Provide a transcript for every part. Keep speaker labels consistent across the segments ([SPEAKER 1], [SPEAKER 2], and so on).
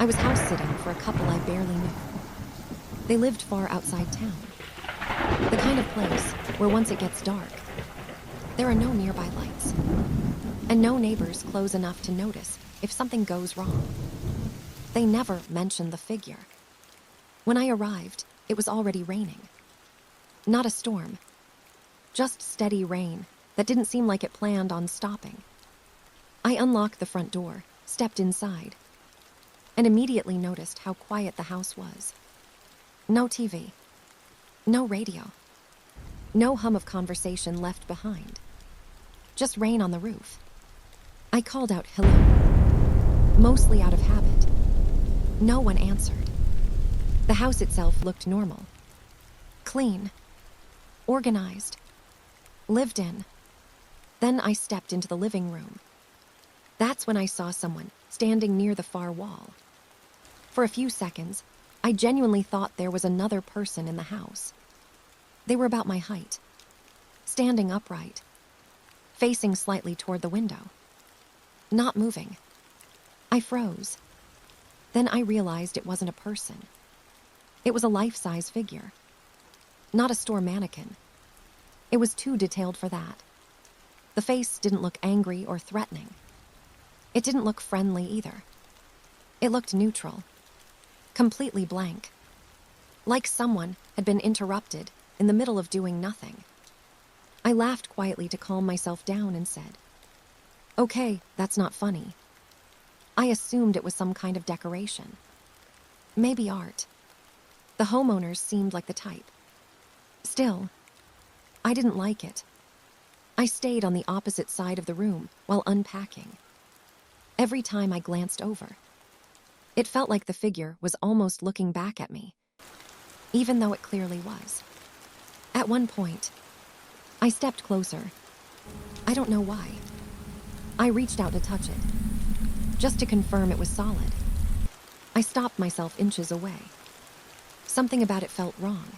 [SPEAKER 1] was house-sitting for a couple I barely knew. They lived far outside town. The kind of place where once it gets dark, there are no nearby lights, and no neighbors close enough to notice if something goes wrong. They never mentioned the figure. When I arrived, it was already raining. Not a storm, just steady rain that didn't seem like it planned on stopping. I unlocked the front door, stepped inside, and immediately noticed how quiet the house was. No TV, no radio, no hum of conversation left behind. Just rain on the roof. I called out hello, mostly out of habit. No one answered. The house itself looked normal. Clean. Organized. Lived in. Then I stepped into the living room. That's when I saw someone standing near the far wall. For a few seconds, I genuinely thought there was another person in the house. They were about my height, standing upright, facing slightly toward the window, not moving. I froze. Then I realized it wasn't a person. It was a life-size figure, not a store mannequin. It was too detailed for that. The face didn't look angry or threatening. It didn't look friendly either. It looked neutral, completely blank, like someone had been interrupted in the middle of doing nothing. I laughed quietly to calm myself down and said, "Okay, that's not funny." I assumed it was some kind of decoration. Maybe art. The homeowners seemed like the type. Still, I didn't like it. I stayed on the opposite side of the room while unpacking. Every time I glanced over, it felt like the figure was almost looking back at me, even though it clearly was. At one point, I stepped closer. I don't know why. I reached out to touch it, just to confirm it was solid. I stopped myself inches away. Something about it felt wrong.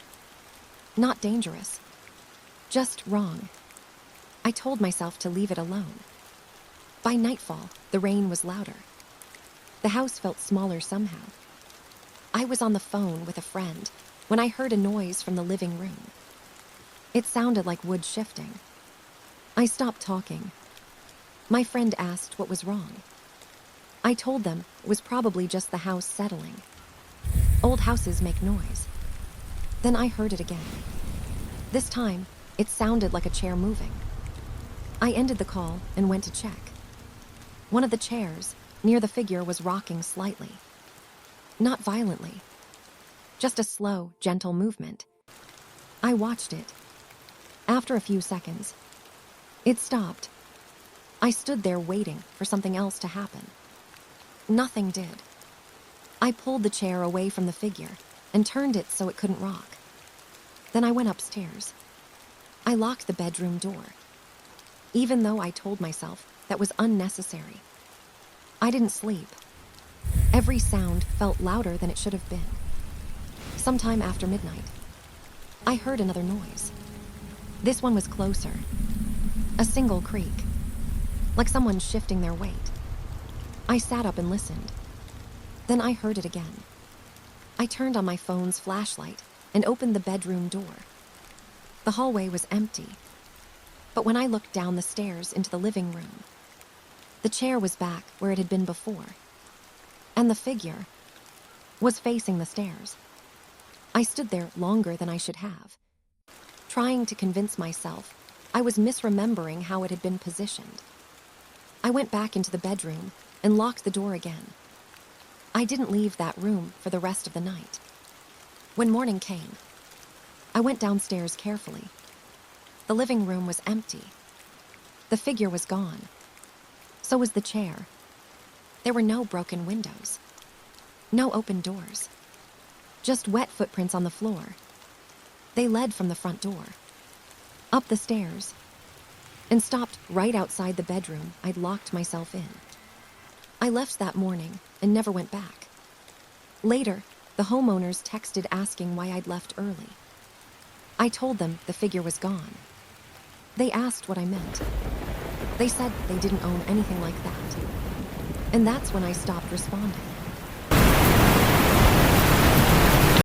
[SPEAKER 1] Not dangerous, just wrong. I told myself to leave it alone. By nightfall, the rain was louder. The house felt smaller somehow. I was on the phone with a friend when I heard a noise from the living room. It sounded like wood shifting. I stopped talking. My friend asked what was wrong. I told them it was probably just the house settling. Old houses make noise. Then I heard it again. This time, it sounded like a chair moving. I ended the call and went to check. One of the chairs near the figure was rocking slightly. Not violently, just a slow, gentle movement. I watched it. After a few seconds, it stopped. I stood there waiting for something else to happen. Nothing did. I pulled the chair away from the figure and turned it so it couldn't rock. Then I went upstairs. I locked the bedroom door, even though I told myself that was unnecessary. I didn't sleep. Every sound felt louder than it should have been. Sometime after midnight, I heard another noise. This one was closer. A single creak, like someone shifting their weight. I sat up and listened. Then I heard it again. I turned on my phone's flashlight and opened the bedroom door. The hallway was empty. But when I looked down the stairs into the living room, the chair was back where it had been before, and the figure was facing the stairs. I stood there longer than I should have, trying to convince myself I was misremembering how it had been positioned. I went back into the bedroom and locked the door again. I didn't leave that room for the rest of the night. When morning came, I went downstairs carefully. The living room was empty. The figure was gone. So was the chair. There were no broken windows, no open doors, just wet footprints on the floor. They led from the front door, up the stairs, and stopped right outside the bedroom I'd locked myself in. I left that morning and never went back. Later, the homeowners texted asking why I'd left early. I told them the figure was gone. They asked what I meant. They said they didn't own anything like that. And that's when I stopped responding.